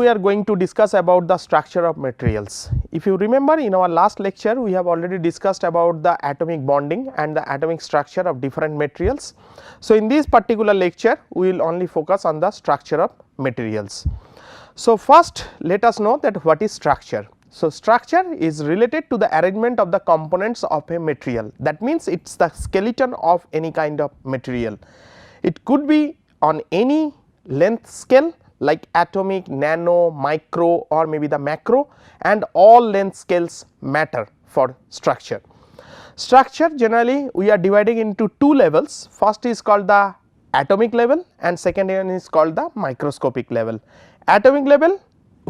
we are going to discuss about the structure of materials. If you remember, in our last lecture we have already discussed about the atomic bonding and the atomic structure of different materials. So, in this particular lecture we will only focus on the structure of materials. So, first let us know that what is structure. So, structure is related to the arrangement of the components of a material, that means it is the skeleton of any kind of material. It could be on any length scale like atomic, nano, micro or maybe the macro, and all length scales matter for structure. Structure generally we are dividing into two levels, first is called the atomic level and second one is called the microscopic level. Atomic level,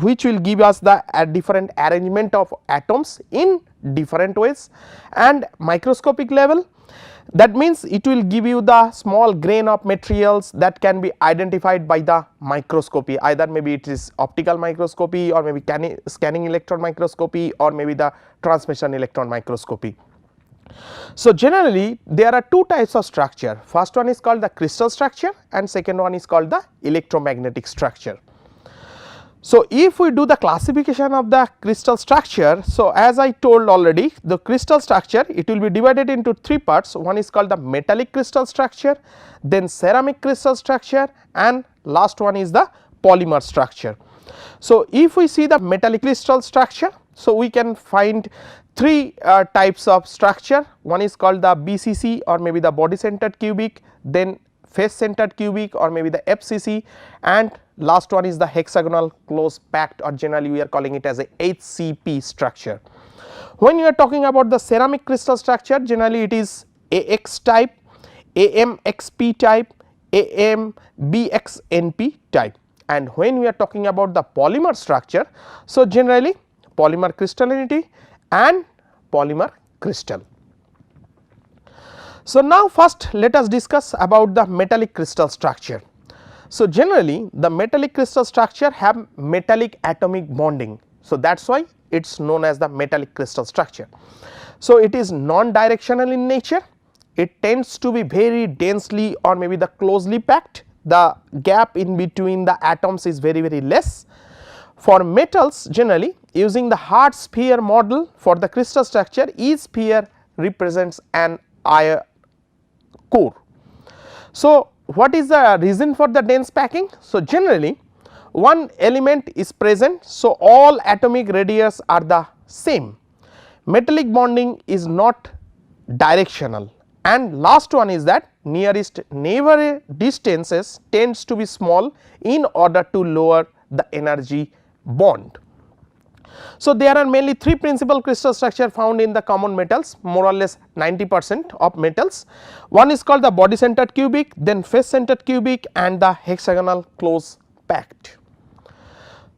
which will give us the different arrangement of atoms in different ways, and microscopic level, that means it will give you the small grain of materials that can be identified by the microscopy, either maybe it is optical microscopy or maybe scanning electron microscopy or maybe the transmission electron microscopy. So, generally there are two types of structure, first one is called the crystal structure and second one is called the electromagnetic structure. So, if we do the classification of the crystal structure, so as I told already, the crystal structure it will be divided into three parts, one is called the metallic crystal structure, then ceramic crystal structure and last one is the polymer structure. So, if we see the metallic crystal structure, so we can find three types of structure, one is called the BCC or maybe the body centered cubic, then face centered cubic or maybe the FCC, and last one is the hexagonal close packed, or generally we are calling it as a HCP structure. When you are talking about the ceramic crystal structure, generally it is AX type, AMXP type, AMBXNP type, and when we are talking about the polymer structure, so generally polymer crystallinity and polymer crystal. So, now first let us discuss about the metallic crystal structure. So, generally the metallic crystal structure have metallic atomic bonding. So, that is why it is known as the metallic crystal structure. So, it is non-directional in nature, it tends to be very densely or maybe the closely packed, the gap in between the atoms is very less. For metals, generally using the hard sphere model for the crystal structure, each sphere represents an iron core. So, what is the reason for the dense packing? So, generally one element is present, so all atomic radius are the same, metallic bonding is not directional, and last one is that nearest neighbor distances tends to be small in order to lower the energy bond. So, there are mainly three principal crystal structure found in the common metals, more or less 90% of metals. One is called the body centered cubic, then face centered cubic and the hexagonal close packed.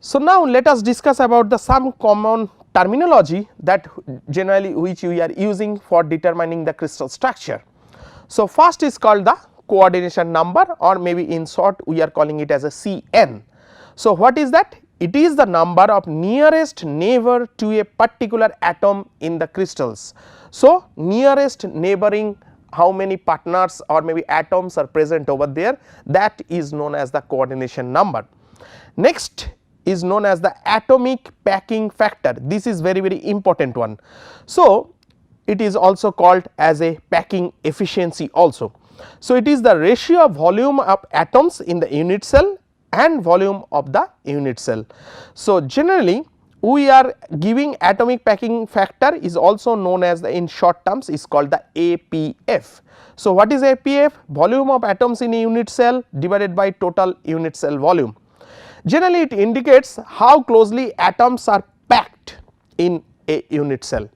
So, now let us discuss about the some common terminology that generally which we are using for determining the crystal structure. So, first is called the coordination number, or maybe in short we are calling it as a CN. So, what is that? It is the number of nearest neighbor to a particular atom in the crystals. So, nearest neighboring, how many partners or maybe atoms are present over there, that is known as the coordination number. Next is known as the atomic packing factor, this is very important one. So, it is also called as a packing efficiency also. So, it is the ratio of volume of atoms in the unit cell and volume of the unit cell. So, generally we are giving atomic packing factor is also known as the, in short terms, is called the APF. So, what is APF? Volume of atoms in a unit cell divided by total unit cell volume. Generally it indicates how closely atoms are packed in a unit cell.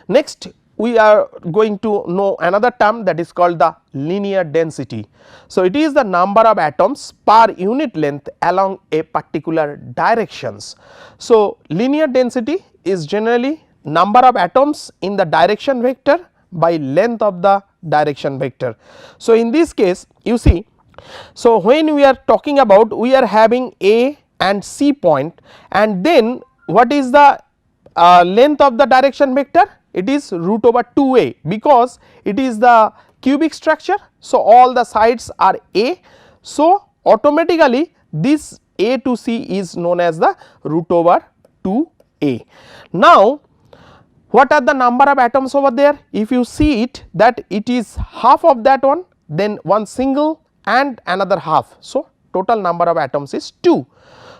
Next we are going to know another term, that is called the linear density. So, it is the number of atoms per unit length along a particular directions. So, linear density is generally number of atoms in the direction vector by length of the direction vector. So, in this case you see, so when we are talking about, we are having A and C point, and then what is the length of the direction vector? It is root over 2a, because it is the cubic structure. So, all the sides are A. So, automatically this A to C is known as the root over 2A. Now, what are the number of atoms over there? If you see it, that it is half of that one, then one single and another half. So, total number of atoms is 2.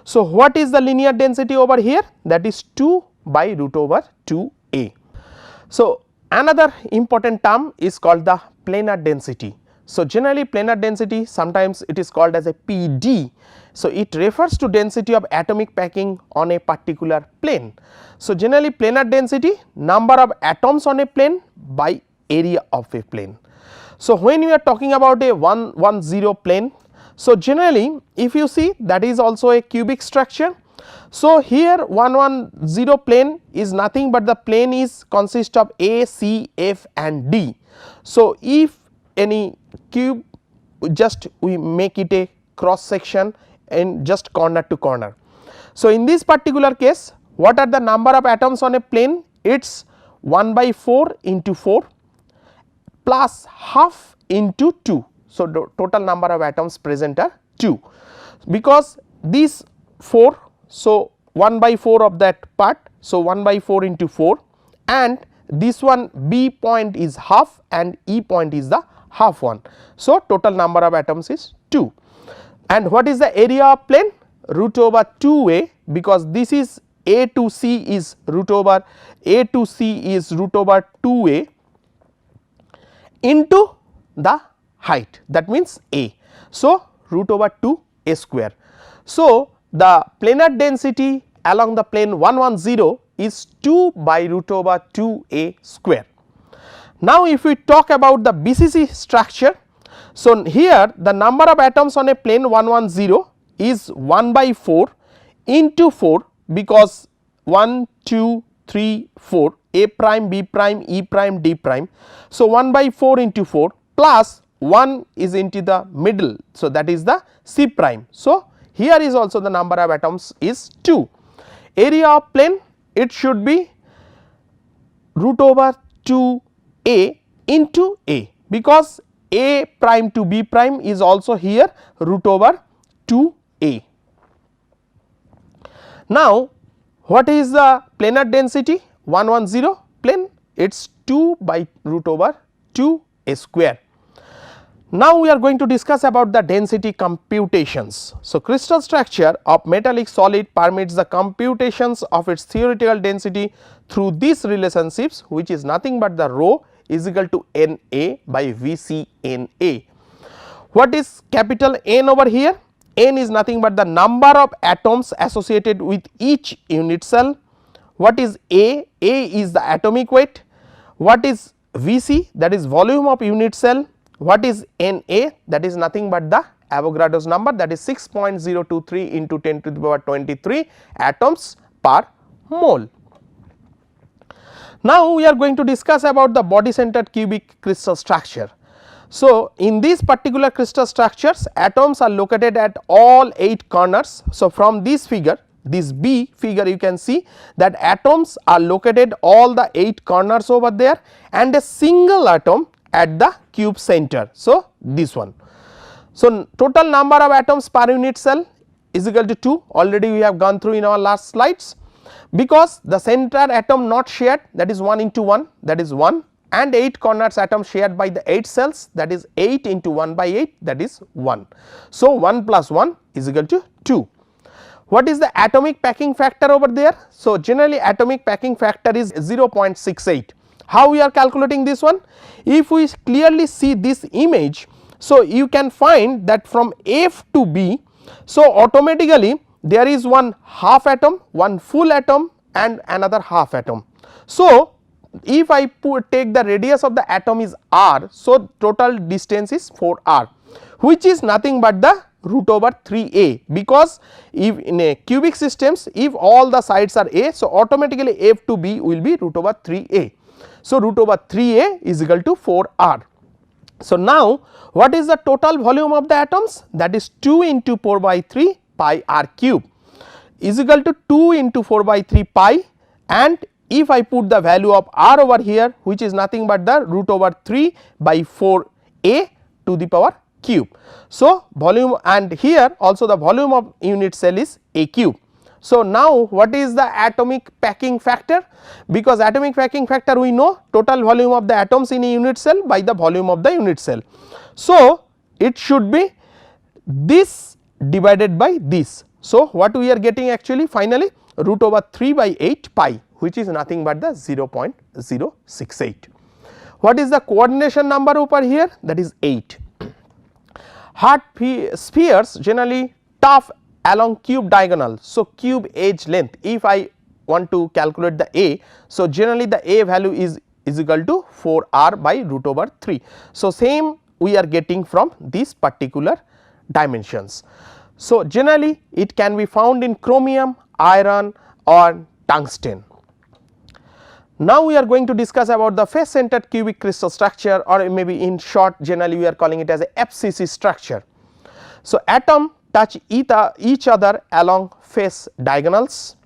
So, what is the linear density over here? That is 2 by root over 2A. So, another important term is called the planar density. So, generally planar density, sometimes it is called as a PD. So, it refers to density of atomic packing on a particular plane. So, generally planar density, number of atoms on a plane by area of a plane. So, when we are talking about a 110 plane, so generally if you see, that is also a cubic structure. So, here 110 plane is nothing but the plane is consist of A, C, F and D. So, if any cube, just we make it a cross section and just corner to corner. So, in this particular case, what are the number of atoms on a plane? It is 1 by 4 into 4 plus half into 2. So, the total number of atoms present are 2, because these 4. So, 1 by 4 of that part. So, 1 by 4 into 4, and this one B point is half and E point is the half one. So, total number of atoms is 2. And what is the area of plane? Root over 2A, because this is A to C is root over A to C is root over 2A into the height, that means A. So, root over 2A square. So, the planar density along the plane 110 is 2 by root over 2A square. Now, if we talk about the BCC structure, so here the number of atoms on a plane 110 is 1 by 4 into 4, because 1, 2, 3, 4, A prime, B prime, E prime, D prime. So, 1 by 4 into 4 plus 1 is into the middle. So, that is the C prime. So, here is also the number of atoms is 2. Area of plane, it should be root over 2A into A, because A prime to B prime is also here root over 2A. Now, what is the planar density? 110 plane, it is 2 by root over 2A square. Now, we are going to discuss about the density computations. So, crystal structure of metallic solid permits the computations of its theoretical density through these relationships, which is nothing but the rho is equal to Na by VCNA. What is capital N over here? N is nothing but the number of atoms associated with each unit cell. What is A? A is the atomic weight. What is Vc? That is volume of unit cell. What is Na? That is nothing but the Avogadro's number, that is 6.023 into 10 to the power 23 atoms per mole. Now, we are going to discuss about the body centered cubic crystal structure. So, in these particular crystal structures, atoms are located at all 8 corners. So, from this figure, this B figure, you can see that atoms are located all the 8 corners over there, and a single atom at the cube center. So, this one. So, total number of atoms per unit cell is equal to 2, already we have gone through in our last slides, because the center atom not shared, that is 1 into 1, that is 1, and 8 corners atom shared by the 8 cells, that is 8 into 1 by 8, that is 1. So, 1 plus 1 is equal to 2. What is the atomic packing factor over there? So, generally atomic packing factor is 0.68. How we are calculating this one? If we clearly see this image, so you can find that from F to B, so automatically there is one half atom, one full atom and another half atom. So, if I take the radius of the atom is r, so total distance is 4r, which is nothing but the root over 3a, because if in a cubic systems, if all the sides are a, so automatically F to B will be root over 3a. So, root over 3a is equal to 4r. So, now what is the total volume of the atoms? That is 2 into 4 by 3 pi r cube is equal to 2 into 4 by 3 pi, and if I put the value of r over here, which is nothing but the root over 3 by 4 a to the power cube. So, volume, and here also the volume of unit cell is A cube. So, now what is the atomic packing factor? Because atomic packing factor we know total volume of the atoms in a unit cell by the volume of the unit cell. So, it should be this divided by this. So, what we are getting actually finally root over 3 by 8 pi, which is nothing but the 0.068. What is the coordination number over here? That is 8. Hard spheres generally tough along cube diagonal. So, cube edge length, if I want to calculate the A, so generally the A value is equal to 4r by root over 3. So, same we are getting from these particular dimensions. So, generally it can be found in chromium, iron or tungsten. Now, we are going to discuss about the face centered cubic crystal structure, or maybe in short generally we are calling it as a FCC structure. So, atom touch each other along face diagonals.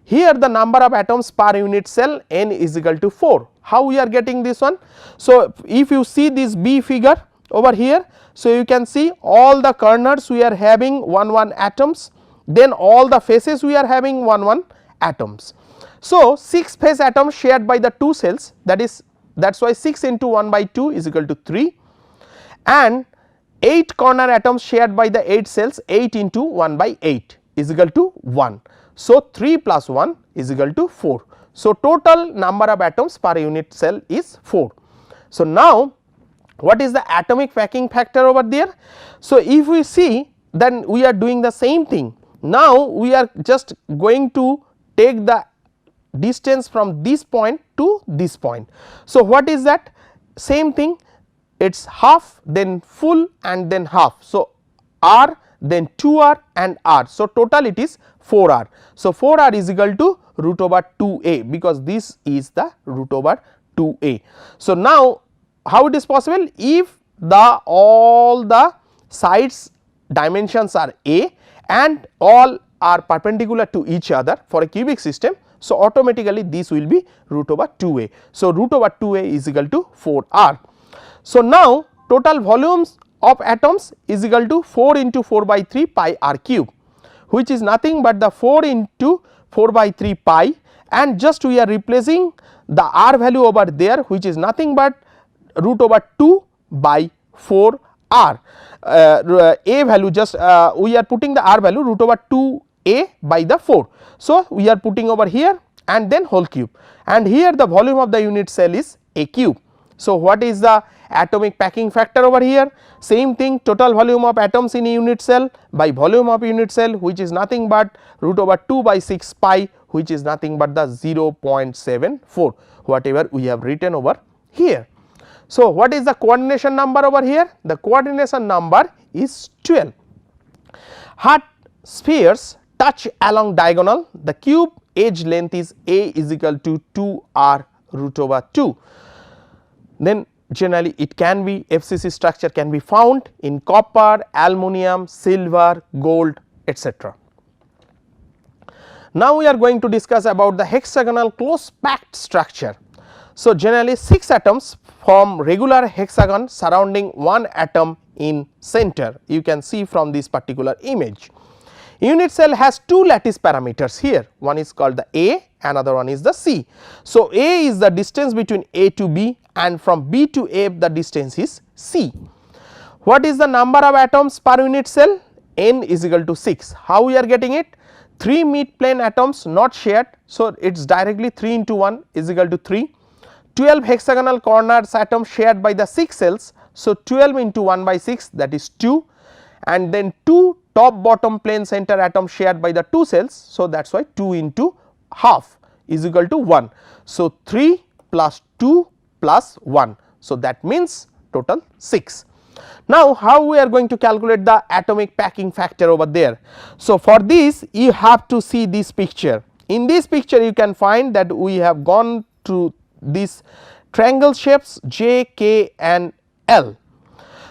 Here the number of atoms per unit cell n is equal to 4. How we are getting this one? So, if you see this B figure over here, so you can see all the corners we are having 1 atoms, then all the faces we are having 1 atoms. So, 6 face atoms shared by the 2 cells, that is why 6 into 1 by 2 is equal to 3, and 8 corner atoms shared by the 8 cells, 8 into 1 by 8 is equal to 1. So, 3 plus 1 is equal to 4. So, total number of atoms per unit cell is 4. So, now what is the atomic packing factor over there? So, if we see, then we are doing the same thing. Now, we are just going to take the distance from this point to this point. So, what is that? Same thing, it is half, then full, and then half. So, r, then 2r and r. So, total it is 4r. So, 4r is equal to root over 2a, because this is the root over 2a. So, now how it is possible? If the all the sides dimensions are a and all are perpendicular to each other for a cubic system, so automatically this will be root over 2a. So, root over 2a is equal to 4r. So, now total volumes of atoms is equal to 4 into 4 by 3 pi r cube, which is nothing but the 4 into 4 by 3 pi, and just we are replacing the r value over there, which is nothing but root over 2 by 4 r. A value just we are putting the r value root over 2 a by the 4. So, we are putting over here and then whole cube, and here the volume of the unit cell is a cube. So, what is the atomic packing factor over here? Same thing, total volume of atoms in a unit cell by volume of unit cell, which is nothing but root over 2 by 6 pi, which is nothing but the 0.74, whatever we have written over here. So, what is the coordination number over here? The coordination number is 12. Hard spheres touch along diagonal, the cube edge length is a is equal to 2r root over 2. Then generally it can be FCC structure can be found in copper, aluminum, silver, gold, etc. Now, we are going to discuss about the hexagonal close packed structure. So, generally 6 atoms form regular hexagon surrounding 1 atom in center, you can see from this particular image. Unit cell has 2 lattice parameters here, one is called the A, another one is the C. So, A is the distance between A to B, and from B to A the distance is C. What is the number of atoms per unit cell? N is equal to 6. How we are getting it? 3 mid plane atoms not shared, so it is directly 3 into 1 is equal to 3. 12 hexagonal corners atoms shared by the 6 cells, so 12 into 1 by 6, that is 2, and then 2 top bottom plane center atoms shared by the 2 cells, so that is why 2 into half is equal to 1. So, 3 plus 2 plus 1, so that means total 6. Now, how we are going to calculate the atomic packing factor over there? So, for this you have to see this picture. In this picture you can find that we have gone to these triangle shapes J, K and L.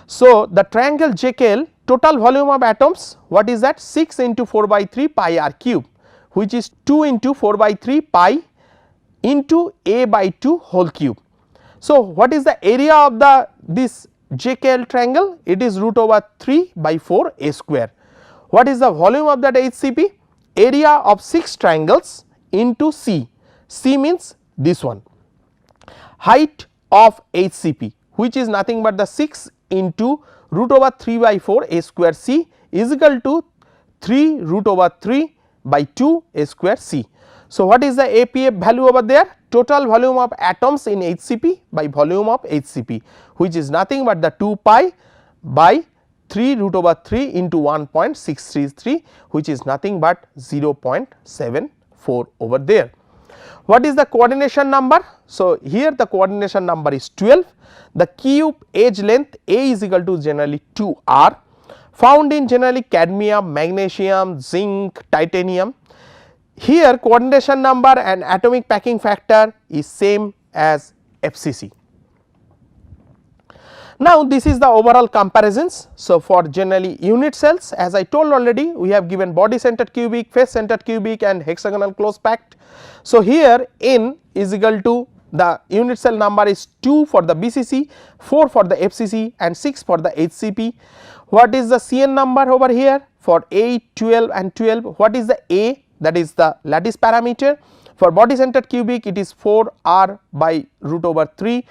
So, the triangle JKL total volume of atoms, what is that? 6 into 4 by 3 pi r cube, which is 2 into 4 by 3 pi into a by 2 whole cube. So, what is the area of the this JKL triangle, it is root over 3 by 4 a square. What is the volume of that HCP? Area of 6 triangles into C. C means this one. Height of HCP, which is nothing but the 6 into root over 3 by 4 a square C is equal to 3 root over 3 by 2 a square C. So, what is the APF value over there? Total volume of atoms in HCP by volume of HCP, which is nothing but the 2 pi by 3 root over 3 into 1.633, which is nothing but 0.74 over there. What is the coordination number? So, here the coordination number is 12. The cube edge length A is equal to generally 2R, found in generally cadmium, magnesium, zinc, titanium. Here coordination number and atomic packing factor is same as FCC. Now, this is the overall comparisons. So, for generally unit cells, as I told already, we have given body centered cubic, face centered cubic and hexagonal close packed. So, here N is equal to the unit cell number is 2 for the BCC, 4 for the FCC and 6 for the HCP. What is the CN number over here for 8, 12 and 12? What is the A? That is the lattice parameter. For body centered cubic, it is 4 R by root over 3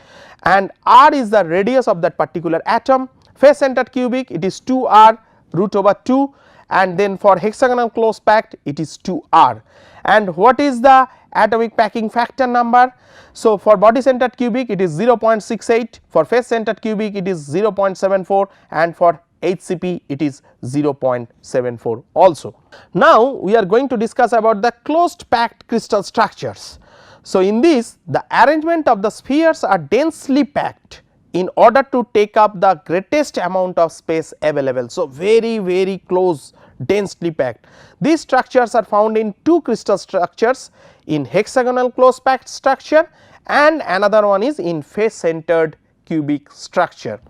and R is the radius of that particular atom. Face centered cubic, it is 2 R root over 2 and then for hexagonal close packed, it is 2 R. And what is the atomic packing factor number? So, for body centered cubic, it is 0.68, for face centered cubic, it is 0.74 and for HCP it is 0.74 also. Now, we are going to discuss about the closed packed crystal structures. So, in this the arrangement of the spheres are densely packed in order to take up the greatest amount of space available. So, very close, densely packed. These structures are found in two crystal structures, in hexagonal close packed structure and another one is in face centered cubic structure.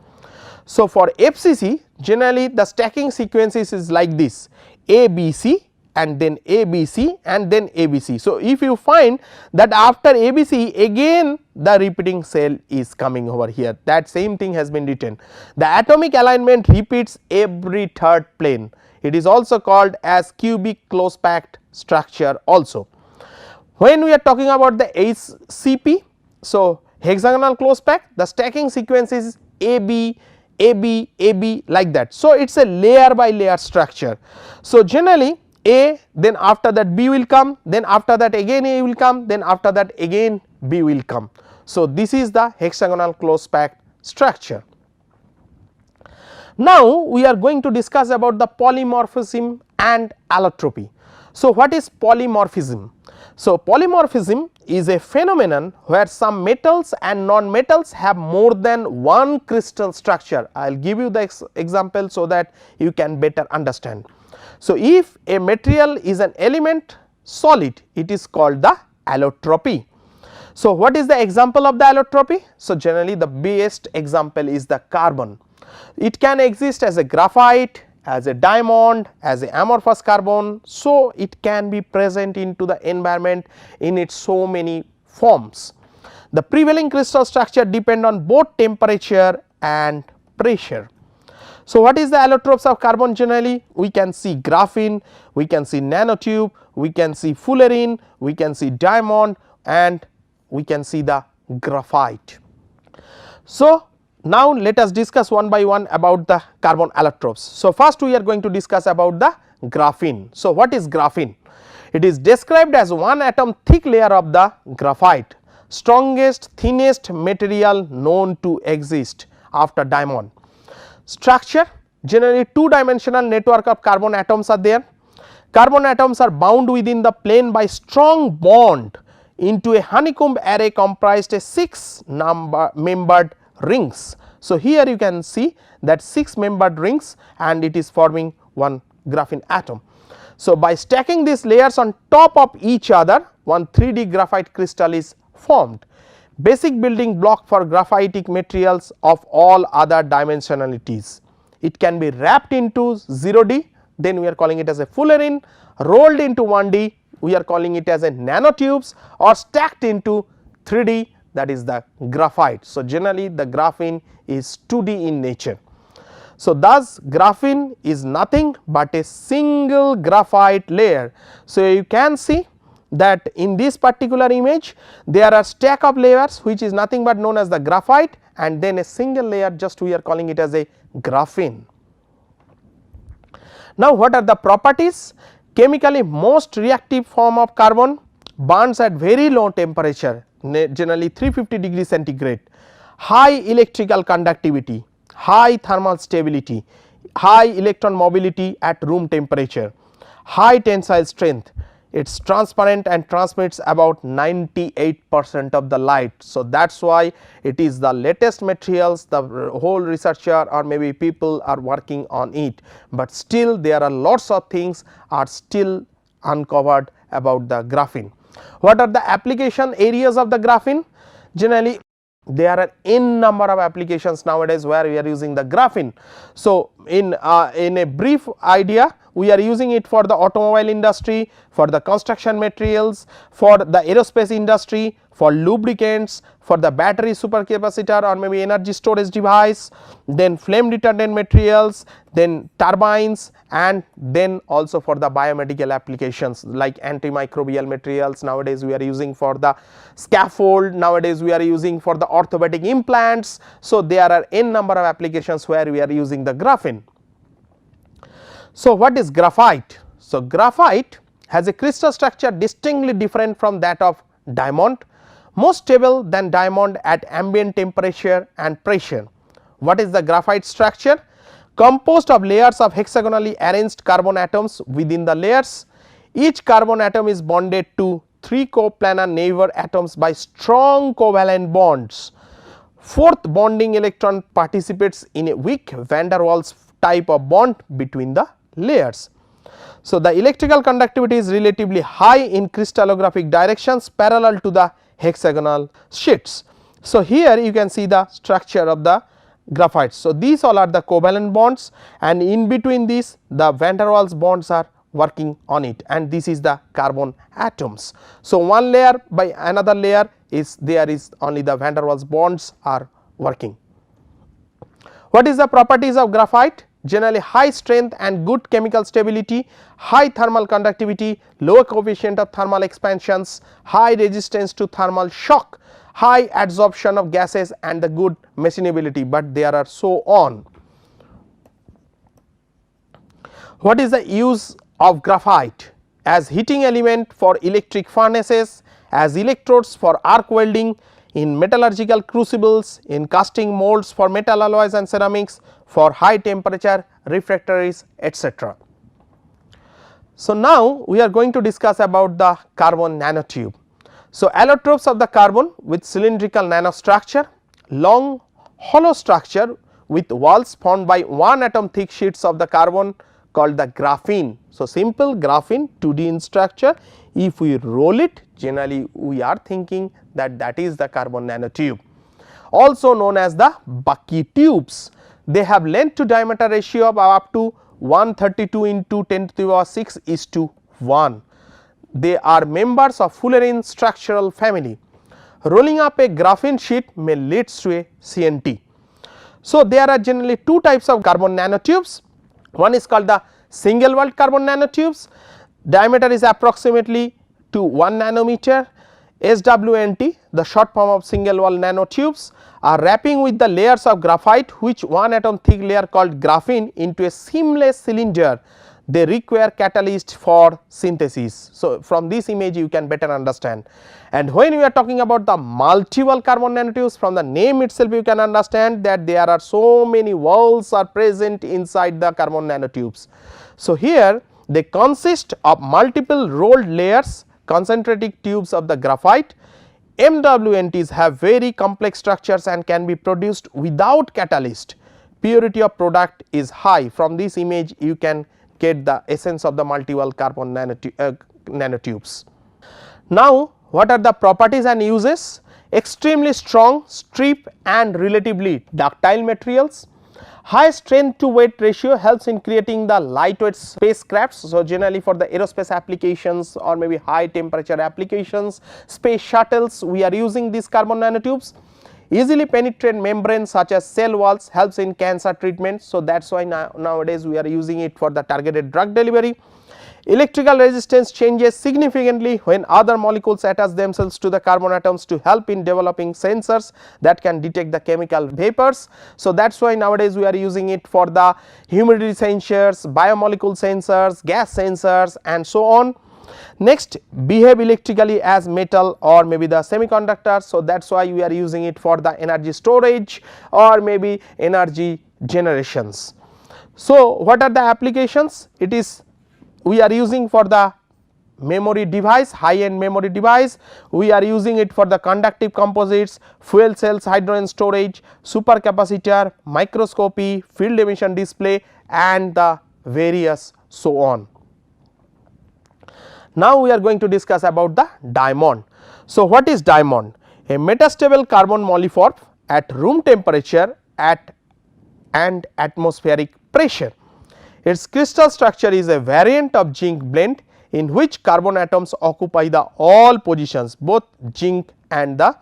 So, for FCC generally the stacking sequences is like this: ABC and then ABC and then ABC. So, if you find that after ABC again the repeating cell is coming over here, that same thing has been written. The atomic alignment repeats every third plane. It is also called as cubic close packed structure also. When we are talking about the HCP, so hexagonal close packed, the stacking sequence is AB, AB, AB like that. So, it is a layer by layer structure. So, generally A, then after that B will come, then after that again A will come, then after that again B will come. So, this is the hexagonal close packed structure. Now, we are going to discuss about the polymorphism and allotropy. So, what is polymorphism? So, polymorphism is a phenomenon where some metals and non-metals have more than one crystal structure. I will give you the example so that you can better understand. So, if a material is an element solid, it is called the allotropy. So, what is the example of the allotropy? So, generally the best example is the carbon. It can exist as a graphite, as a diamond, as a amorphous carbon. So, it can be present into the environment in its so many forms. The prevailing crystal structure depend on both temperature and pressure. So, what is the allotropes of carbon generally? We can see graphene, we can see nanotube, we can see fullerene, we can see diamond and we can see the graphite. So, now let us discuss one by one about the carbon allotropes. So, first we are going to discuss about the graphene. So, what is graphene? It is described as one atom thick layer of the graphite, strongest thinnest material known to exist after diamond. Structure, generally two dimensional network of carbon atoms are there. Carbon atoms are bound within the plane by strong bond into a honeycomb array comprised of 6 membered rings. So, here you can see that 6 membered rings and it is forming one graphene atom. So, by stacking these layers on top of each other, one 3D graphite crystal is formed, basic building block for graphitic materials of all other dimensionalities. It can be wrapped into 0D, then we are calling it as a fullerene, rolled into 1D, we are calling it as a nanotubes, or stacked into 3D, that is the graphite. So, generally the graphene is 2D in nature. So, thus graphene is nothing but a single graphite layer. So, you can see that in this particular image there are stack of layers which is nothing but known as the graphite, and then a single layer, just we are calling it as a graphene. Now, what are the properties? Chemically most reactive form of carbon burns at very low temperature, generally 350 degree centigrade, high electrical conductivity, high thermal stability, high electron mobility at room temperature, high tensile strength. It is transparent and transmits about 98% of the light. So, that is why it is the latest materials, the whole researcher or maybe people are working on it, but still there are lots of things are still uncovered about the graphene. What are the application areas of the graphene? Generally there are n number of applications nowadays where we are using the graphene. So, in a brief idea, we are using it for the automobile industry, for the construction materials, for the aerospace industry, for lubricants, for the battery supercapacitor or maybe energy storage device, then flame retardant materials, then turbines, and then also for the biomedical applications like antimicrobial materials. Nowadays we are using for the scaffold, nowadays we are using for the orthopedic implants. So, there are n number of applications where we are using the graphene. So, what is graphite? So, graphite has a crystal structure distinctly different from that of diamond, more stable than diamond at ambient temperature and pressure. What is the graphite structure? Composed of layers of hexagonally arranged carbon atoms within the layers. Each carbon atom is bonded to 3 coplanar neighbor atoms by strong covalent bonds. Fourth bonding electron participates in a weak van der Waals type of bond between the layers. So, the electrical conductivity is relatively high in crystallographic directions parallel to the hexagonal sheets. So, here you can see the structure of the graphite. So, these all are the covalent bonds, and in between these the van der Waals bonds are working on it, and this is the carbon atoms. So, one layer by another layer is there is only the van der Waals bonds are working. What is the properties of graphite? Generally high strength and good chemical stability, high thermal conductivity, low coefficient of thermal expansions, high resistance to thermal shock, high adsorption of gases and the good machinability, but there are so on. What is the use of graphite? As heating element for electric furnaces, as electrodes for arc welding, in metallurgical crucibles, in casting molds for metal alloys and ceramics, for high temperature refractories, etc. So, now we are going to discuss about the carbon nanotube. So, allotropes of the carbon with cylindrical nanostructure, long hollow structure with walls formed by one atom thick sheets of the carbon called the graphene. So, simple graphene 2D in structure. If we roll it, generally we are thinking that that is the carbon nanotube, also known as the Bucky tubes. They have length to diameter ratio of up to 132 into 10 to the power 6 is to 1. They are members of fullerene structural family. Rolling up a graphene sheet may lead to a CNT. So, there are generally two types of carbon nanotubes. One is called the single walled carbon nanotubes, diameter is approximately to 1 nanometer. SWNT, the short form of single wall nanotubes, are wrapping with the layers of graphite which one atom thick layer called graphene into a seamless cylinder. They require catalyst for synthesis. So, from this image you can better understand. And when we are talking about the multi-wall carbon nanotubes, from the name itself you can understand that there are so many walls are present inside the carbon nanotubes. So, here they consist of multiple rolled layers, concentric tubes of the graphite. MWNTs have very complex structures and can be produced without catalyst. Purity of product is high. From this image you can get the essence of the multi-wall carbon nanotubes. Now, what are the properties and uses? Extremely strong, strip and relatively ductile materials, High strength to weight ratio helps in creating the lightweight spacecrafts. So, generally for the aerospace applications or maybe high temperature applications, space shuttles, we are using these carbon nanotubes. Easily penetrate membranes such as cell walls, helps in cancer treatment. So, that is why nowadays we are using it for the targeted drug delivery. Electrical resistance changes significantly when other molecules attach themselves to the carbon atoms to help in developing sensors that can detect the chemical vapors. So, that is why nowadays we are using it for the humidity sensors, biomolecule sensors, gas sensors and so on. Next, behave electrically as metal or maybe the semiconductor. So, that is why we are using it for the energy storage or maybe energy generations. So, what are the applications? It is we are using for the memory device, high end memory device, we are using it for the conductive composites, fuel cells, hydrogen storage, supercapacitor, microscopy, field emission display and the various so on. Now, we are going to discuss about the diamond. So, what is diamond? A metastable carbon molyform at room temperature and atmospheric pressure. Its crystal structure is a variant of zinc blend in which carbon atoms occupy the all positions, both zinc and the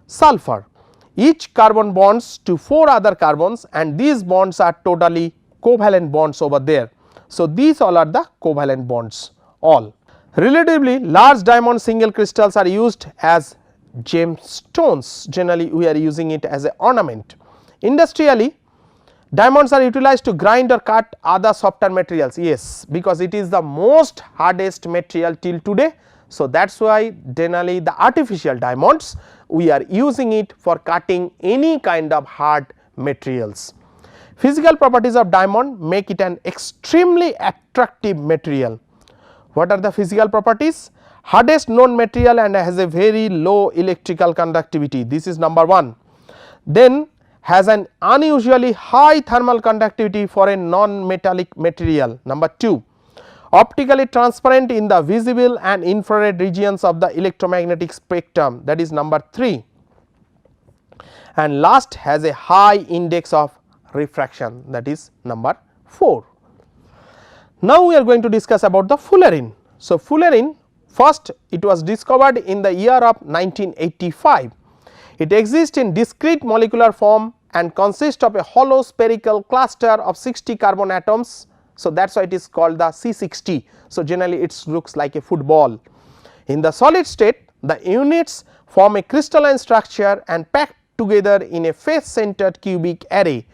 sulfur. Each carbon bonds to 4 other carbons and these bonds are totally covalent bonds over there. So, these all are the covalent bonds all. Relatively large diamond single crystals are used as gemstones, generally we are using it as an ornament. Industrially, diamonds are utilized to grind or cut other softer materials, yes, because it is the most hardest material till today. So, that is why generally the artificial diamonds we are using it for cutting any kind of hard materials. Physical properties of diamond make it an extremely attractive material. What are the physical properties? Hardest known material and has a very low electrical conductivity, this is number 1. Then has an unusually high thermal conductivity for a non-metallic material, number 2. Optically transparent in the visible and infrared regions of the electromagnetic spectrum, that is number 3. And last, has a high index of refraction, that is number 4. Now, we are going to discuss about the fullerene. So, fullerene first it was discovered in the year of 1985. It exists in discrete molecular form and consists of a hollow spherical cluster of 60 carbon atoms. So, that is why it is called the C60. So, generally it looks like a football. In the solid state, the units form a crystalline structure and packed together in a face centered cubic array.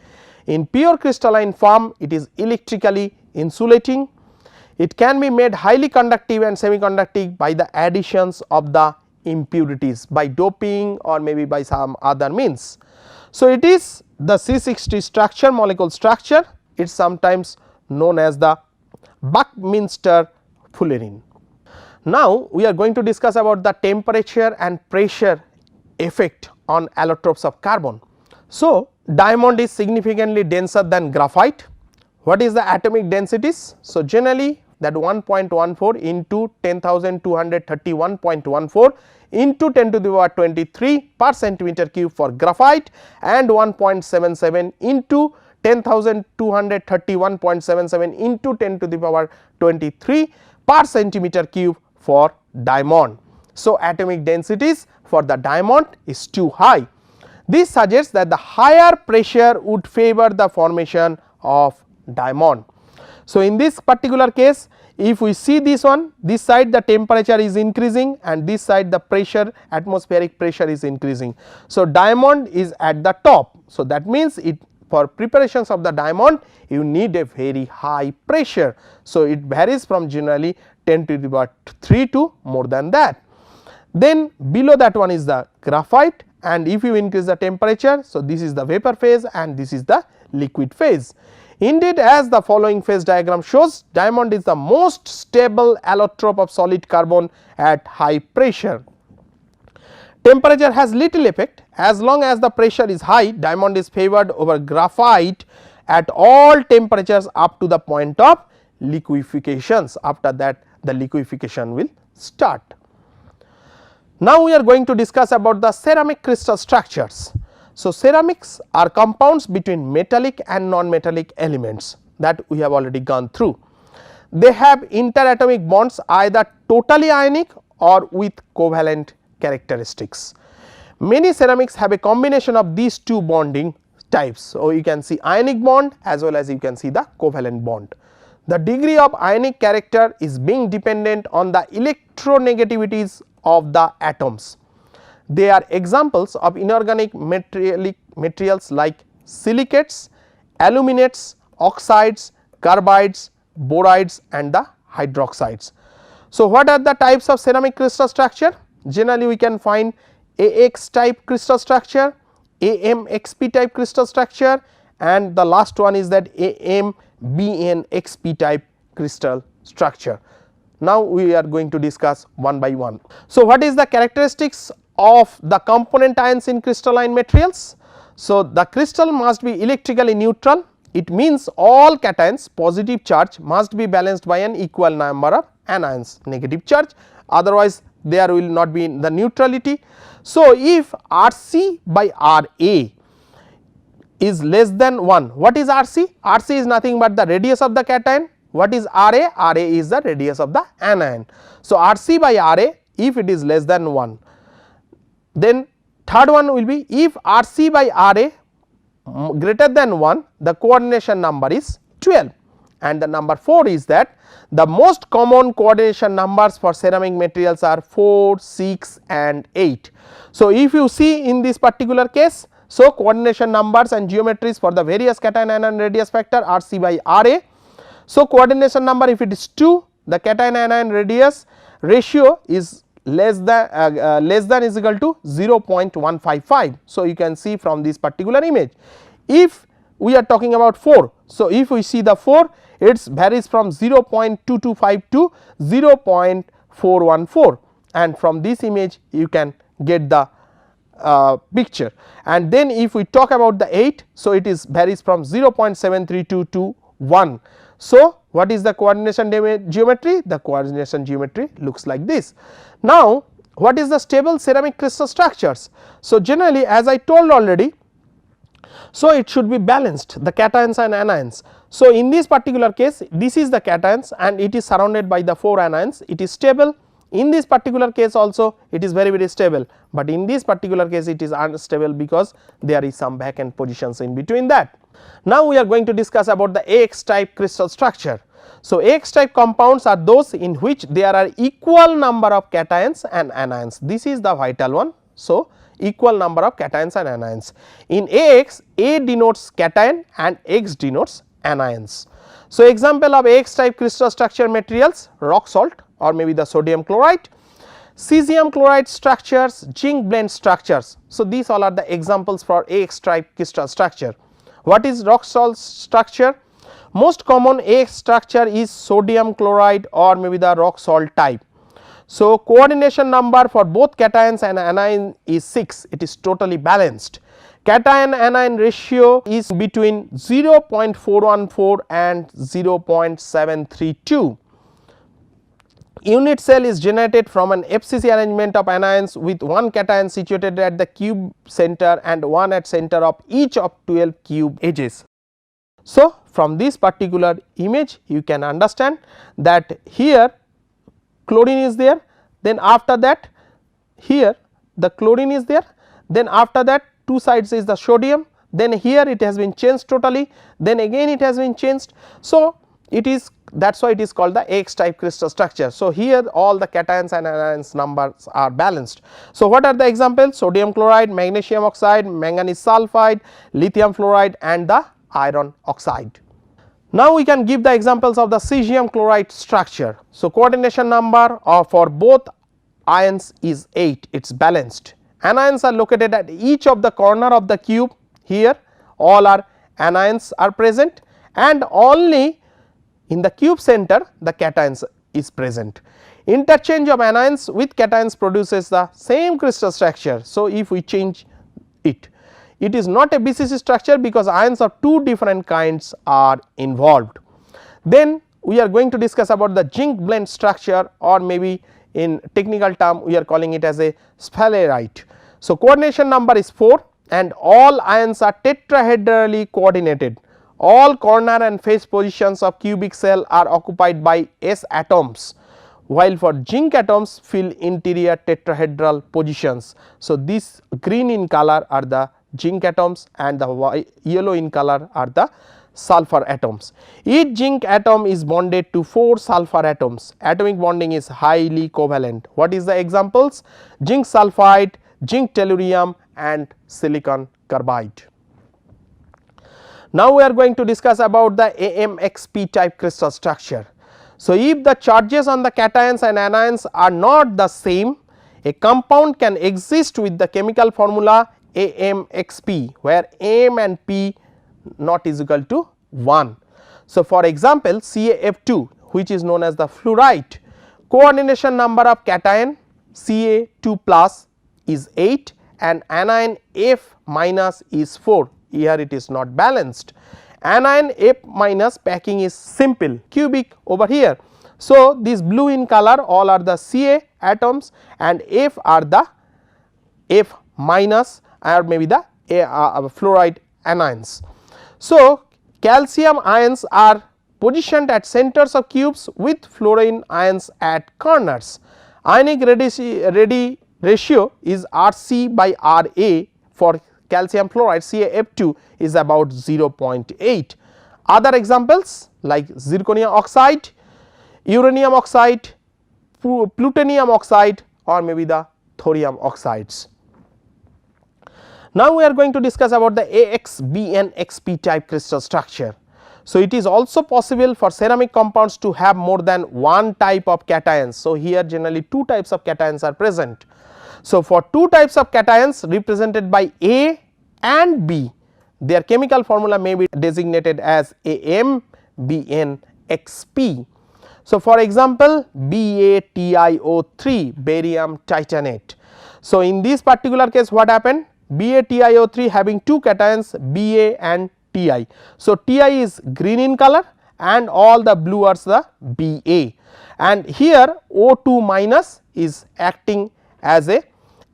In pure crystalline form, it is electrically insulating. It can be made highly conductive and semiconductive by the additions of the impurities, by doping or maybe by some other means. So, it is the C60 structure, molecule structure, it is sometimes known as the Buckminster fullerene. Now, we are going to discuss about the temperature and pressure effect on allotropes of carbon. So, diamond is significantly denser than graphite. What is the atomic densities? So, generally that 1.14 into 10,231.14 into 10 to the power 23 per centimeter cube for graphite and 1.77 into 10,231.77 into 10 to the power 23 per centimeter cube for diamond. So, atomic densities for the diamond is too high. This suggests that the higher pressure would favor the formation of diamond. So, in this particular case, if we see this one, this side the temperature is increasing and this side the pressure, atmospheric pressure is increasing. So, diamond is at the top. So, that means it for preparations of the diamond you need a very high pressure. So, it varies from generally 10 to the power 3 to more than that. Then below that one is the graphite, and if you increase the temperature, so this is the vapor phase and this is the liquid phase. Indeed, as the following phase diagram shows, diamond is the most stable allotrope of solid carbon at high pressure. Temperature has little effect. As long as the pressure is high, diamond is favored over graphite at all temperatures up to the point of liquefaction. After that, the liquefaction will start. Now, we are going to discuss about the ceramic crystal structures. So, ceramics are compounds between metallic and non-metallic elements that we have already gone through. They have interatomic bonds either totally ionic or with covalent characteristics. Many ceramics have a combination of these two bonding types. So, you can see ionic bond as well as you can see the covalent bond. The degree of ionic character is being dependent on the electronegativities of the atoms. They are examples of inorganic materials like silicates, aluminates, oxides, carbides, borides and the hydroxides. So, what are the types of ceramic crystal structure? Generally we can find AX type crystal structure, AMXP type crystal structure and the last one is that AMBNXP type crystal structure. Now, we are going to discuss one by one. So, what is the characteristics of the component ions in crystalline materials? So, the crystal must be electrically neutral. It means all cations positive charge must be balanced by an equal number of anions negative charge, otherwise there will not be the neutrality. So, if RC by RA is less than 1, what is RC? RC is nothing but the radius of the cation. What is RA? RA is the radius of the anion. So, RC by RA if it is less than 1, then third one will be if RC by RA greater than 1, the coordination number is 12 and the number 4 is that the most common coordination numbers for ceramic materials are 4, 6 and 8. So, if you see in this particular case, so coordination numbers and geometries for the various cation anion radius factor RC by RA. So, coordination number if it is 2, the cation anion radius ratio is less than is equal to 0.155. So, you can see from this particular image. If we are talking about 4, so if we see the 4, it varies from 0.225 to 0.414 and from this image you can get the picture. And then if we talk about the 8, so it is varies from 0.732 to 1. So, what is the coordination geometry? The coordination geometry looks like this. Now, what is the stable ceramic crystal structures? So, generally as I told already, so it should be balanced the cations and anions. So, in this particular case this is the cations and it is surrounded by the 4 anions, it is stable. In this particular case also it is very stable, but in this particular case it is unstable because there is some vacant positions in between that. Now, we are going to discuss about the AX type crystal structure. So, AX type compounds are those in which there are equal number of cations and anions, this is the vital one. So, equal number of cations and anions. In AX, A denotes cation and X denotes anions. So, example of AX type crystal structure materials rock salt or maybe the sodium chloride, cesium chloride structures, zinc blende structures. So, these all are the examples for AX type crystal structure. What is rock salt structure? Most common AX structure is sodium chloride or maybe the rock salt type. So, coordination number for both cations and anion is 6, it is totally balanced. Cation anion ratio is between 0.414 and 0.732. Unit cell is generated from an FCC arrangement of anions with one cation situated at the cube center and one at center of each of 12 cube edges. So, from this particular image you can understand that here chlorine is there, then after that here the chlorine is there, then after that two sides is the sodium, then here it has been changed totally, then again it has been changed. So, it is that is why it is called the AX type crystal structure. So, here all the cations and anions numbers are balanced. So, what are the examples? Sodium chloride, magnesium oxide, manganese sulphide, lithium fluoride and the iron oxide. Now, we can give the examples of the cesium chloride structure. So, coordination number for both ions is 8, it is balanced. Anions are located at each of the corner of the cube, here all are anions are present and only in the cube center the cations is present. Interchange of anions with cations produces the same crystal structure. So, if we change it, it is not a BCC structure because ions of two different kinds are involved. Then we are going to discuss about the zinc blende structure or maybe in technical term we are calling it as a sphalerite. So, coordination number is 4, and all ions are tetrahedrally coordinated. All corner and face positions of cubic shell are occupied by S atoms, while for zinc atoms fill interior tetrahedral positions. So, this green in color are the zinc atoms and the yellow in color are the sulfur atoms. Each zinc atom is bonded to 4 sulfur atoms. Atomic bonding is highly covalent. What is the examples? Zinc sulphide, zinc tellurium and silicon carbide. Now, we are going to discuss about the AMXP type crystal structure. So, if the charges on the cations and anions are not the same, a compound can exist with the chemical formula AMXP, where M and P not is equal to 1. So, for example, CaF2, which is known as the fluoride, coordination number of cation Ca2 plus is 8 and anion F minus is 4. Here it is not balanced. Anion F minus packing is simple cubic over here. So, this blue in color all are the Ca atoms and F are the F minus or maybe the fluoride anions. So, calcium ions are positioned at centers of cubes with fluorine ions at corners. Ionic ratio is Rc by Ra for calcium fluoride CaF2 is about 0.8. Other examples like zirconium oxide, uranium oxide, plutonium oxide or maybe the thorium oxides. Now, we are going to discuss about the AXBNXP type crystal structure. So, it is also possible for ceramic compounds to have more than one type of cations. So, here generally 2 types of cations are present. So, for 2 types of cations represented by A and B, their chemical formula may be designated as AMBNXP. So, for example, BaTiO3 barium titanate. So, in this particular case what happened? BaTiO3 having 2 cations Ba and Ti. So, Ti is green in color and all the blue are the Ba, and here O2 minus is acting as a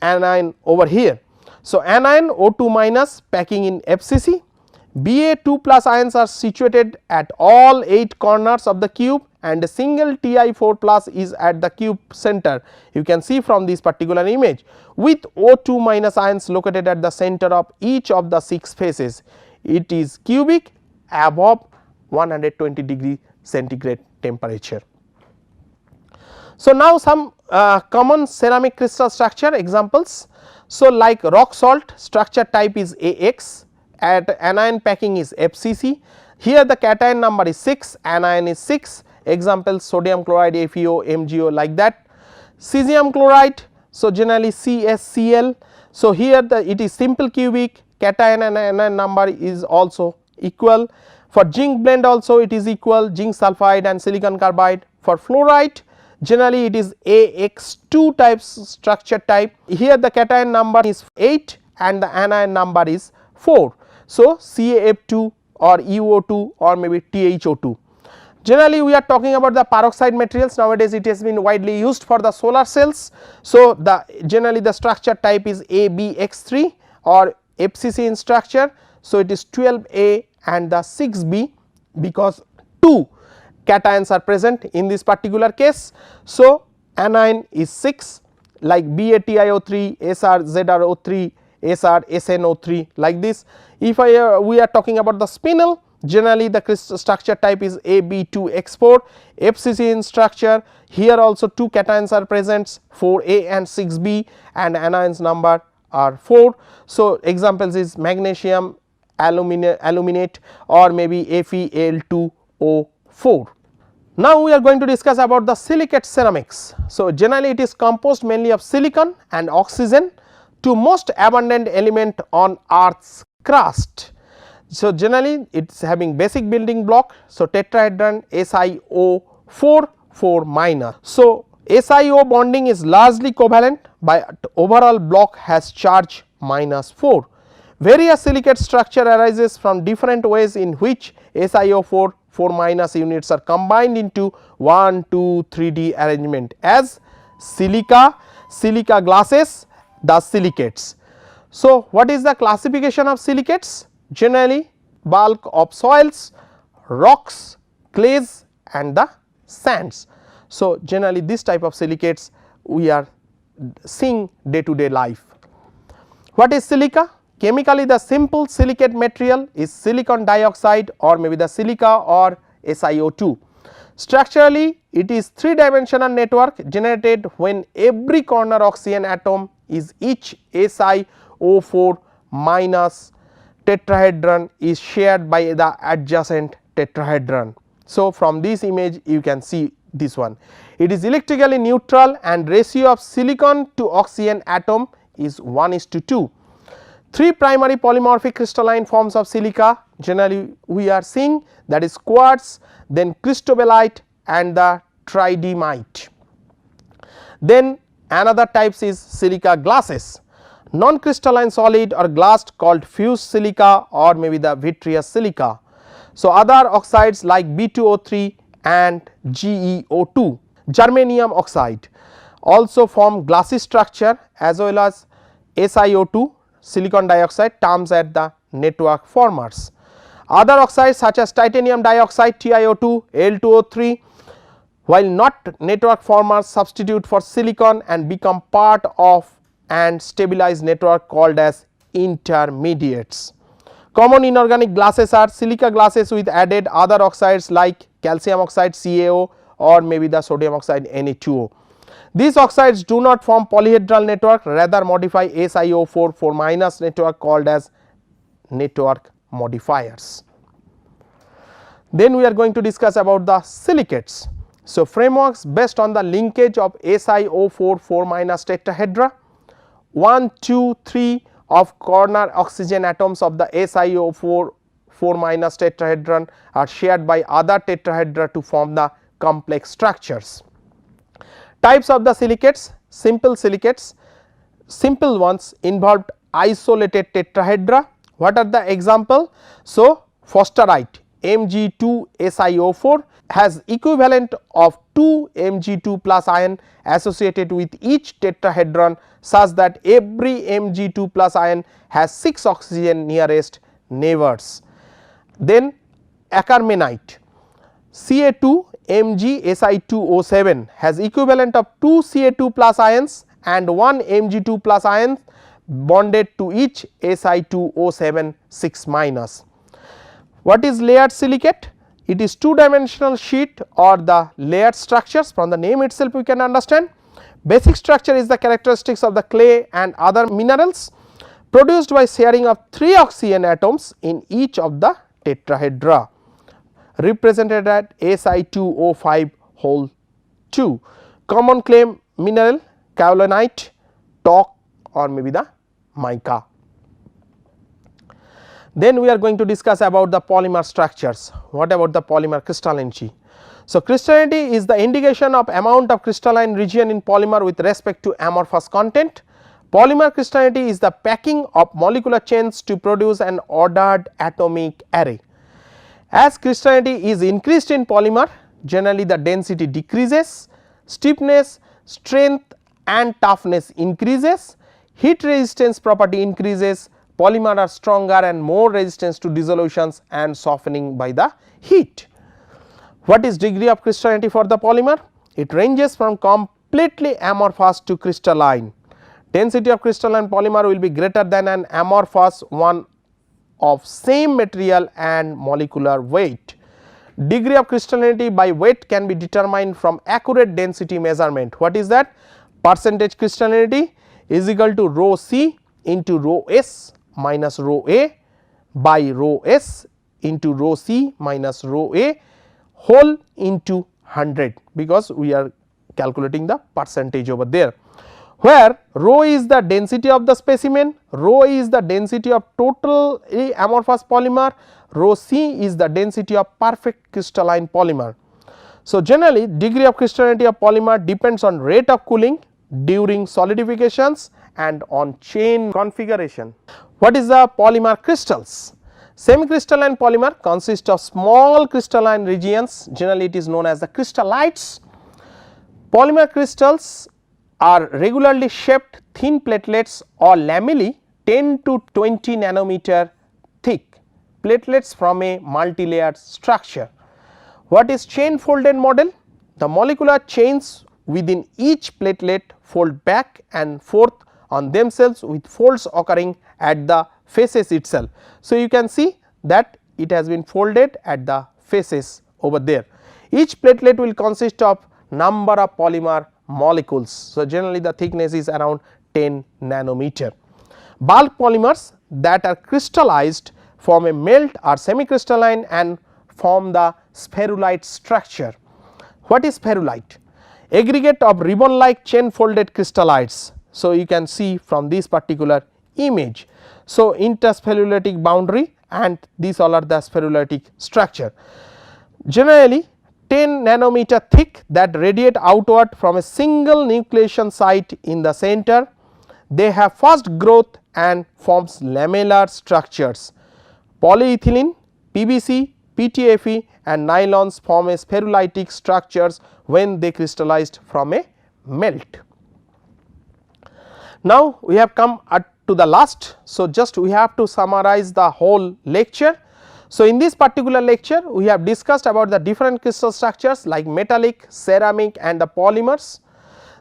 anion over here. So, anion O2 minus packing in FCC, Ba2 plus ions are situated at all 8 corners of the cube and a single Ti4 plus is at the cube center. You can see from this particular image with O2 minus ions located at the center of each of the 6 faces. It is cubic above 120 degree centigrade temperature. So, now some common ceramic crystal structure examples. So, like rock salt structure type is AX, at anion packing is FCC. Here the cation number is 6, anion is 6. Example sodium chloride, FeO, MgO like that. Cesium chloride, so generally CsCl. So, here it is simple cubic, cation and anion number is also equal. For zinc blend also it is equal, zinc sulphide and silicon carbide. For fluoride generally it is AX2 type structure type. Here the cation number is 8 and the anion number is 4. So, CaF2 or UO2 or maybe THO2. Generally we are talking about the peroxide materials, nowadays it has been widely used for the solar cells. So, the generally the structure type is ABX3 or FCC in structure. So, it is 12A and the 6B because 2 cations are present in this particular case. So, anion is 6 like BaTiO3, SrZrO3, SrSnO3 like this. If we are talking about the spinel, generally the crystal structure type is AB2X4, FCC in structure. Here also 2 cations are present 4A and 6B and anions number are 4. So, examples is magnesium aluminate or maybe FeL2O4. Now, we are going to discuss about the silicate ceramics. So, generally it is composed mainly of silicon and oxygen, two most abundant element on earth's crust. So, generally it is having basic building block. So, tetrahedron SiO4 4 minus. So, SiO bonding is largely covalent but overall block has charge -4. Various silicate structure arises from different ways in which SiO4 4 minus units are combined into 1, 2, 3D arrangement as silica, silica glasses, the silicates. So, what is the classification of silicates? Generally bulk of soils, rocks, clays and the sands. So, generally this type of silicates we are seeing day to day life. What is silica? Chemically the simple silicate material is silicon dioxide or maybe the silica or SiO2. Structurally it is 3-dimensional network generated when every corner oxygen atom is each SiO4 minus tetrahedron is shared by the adjacent tetrahedron. So, from this image you can see this one. It is electrically neutral and ratio of silicon to oxygen atom is 1:2. 3 primary polymorphic crystalline forms of silica generally we are seeing, that is quartz, then cristobalite and the tridymite. Then another types is silica glasses, non crystalline solid or glass called fused silica or maybe the vitreous silica. So, other oxides like B2O3 and GeO2, germanium oxide also form glassy structure as well as SiO2 silicon dioxide terms at the network formers. Other oxides such as titanium dioxide TiO2, L2O3 while not network formers substitute for silicon and become part of and stabilized network called as intermediates. Common inorganic glasses are silica glasses with added other oxides like calcium oxide CaO or maybe the sodium oxide Na2O. These oxides do not form polyhedral network, rather modify SiO4 4 minus network called as network modifiers. Then we are going to discuss about the silicates. So, frameworks based on the linkage of SiO4 4 minus tetrahedra, 1, 2, 3 of corner oxygen atoms of the SiO4 4 minus tetrahedron are shared by other tetrahedra to form the complex structures. Types of the silicates: simple silicates, simple ones involved isolated tetrahedra. What are the example? So, phosphorite Mg2SiO4 has equivalent of 2 Mg2 plus ion associated with each tetrahedron such that every Mg2 plus ion has 6 oxygen nearest neighbors. Then acarmenite Ca2 MgSi2O7 has equivalent of 2 Ca2 plus ions and 1 Mg2 plus ion bonded to each Si2O7 6 minus. What is layered silicate? It is 2-dimensional sheet or the layered structures. From the name itself we can understand. Basic structure is the characteristics of the clay and other minerals produced by sharing of 3 oxygen atoms in each of the tetrahedra, represented at Si2O5 whole 2. Common clay mineral kaolinite, talc or maybe the mica. Then we are going to discuss about the polymer structures. What about the polymer crystallinity? So, crystallinity is the indication of amount of crystalline region in polymer with respect to amorphous content. Polymer crystallinity is the packing of molecular chains to produce an ordered atomic array. As crystallinity is increased in polymer, generally the density decreases, stiffness, strength and toughness increases, heat resistance property increases, polymer are stronger and more resistance to dissolutions and softening by the heat. What is degree of crystallinity for the polymer? It ranges from completely amorphous to crystalline. Density of crystalline polymer will be greater than an amorphous one of same material and molecular weight. Degree of crystallinity by weight can be determined from accurate density measurement. What is that? Percentage crystallinity is equal to rho C into rho S minus rho A by rho S into rho C minus rho A whole into 100, because we are calculating the percentage over there, where rho is the density of the specimen, rho is the density of total amorphous polymer, rho C is the density of perfect crystalline polymer. So, generally degree of crystallinity of polymer depends on rate of cooling during solidifications and on chain configuration. What is the polymer crystals? Semi-crystalline polymer consists of small crystalline regions, generally it is known as the crystallites. Polymer crystals are regularly shaped thin platelets or lamellae 10 to 20 nanometer thick platelets from a multilayered structure. What is chain folded model? The molecular chains within each platelet fold back and forth on themselves with folds occurring at the faces itself. So, you can see that it has been folded at the faces over there. Each platelet will consist of number of polymer molecules. So, generally the thickness is around 10 nanometer. Bulk polymers that are crystallized form a melt are semi-crystalline and form the spherulite structure. What is spherulite? Aggregate of ribbon like chain folded crystallites. So, you can see from this particular image. So, interspherulitic boundary and these all are the spherulitic structure. Generally 10 nanometer thick that radiate outward from a single nucleation site in the center. They have fast growth and forms lamellar structures. Polyethylene, PVC, PTFE and nylons form a spherulitic structures when they crystallized from a melt. Now, we have come to the last. So, just we have to summarize the whole lecture. So, in this particular lecture we have discussed about the different crystal structures like metallic, ceramic and the polymers.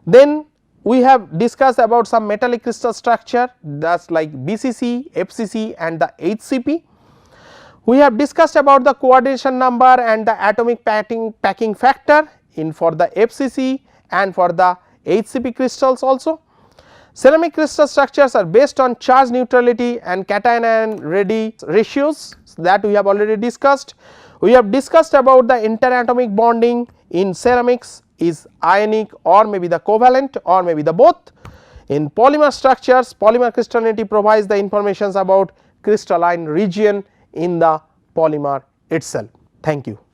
Then we have discussed about some metallic crystal structure, that is like BCC, FCC and the HCP. We have discussed about the coordination number and the atomic packing factor in for the FCC and for the HCP crystals also. Ceramic crystal structures are based on charge neutrality and cation and ready ratios that we have already discussed. We have discussed about the interatomic bonding in ceramics is ionic or maybe the covalent or maybe the both. In polymer structures, polymer crystallinity provides the informations about crystalline region in the polymer itself. Thank you.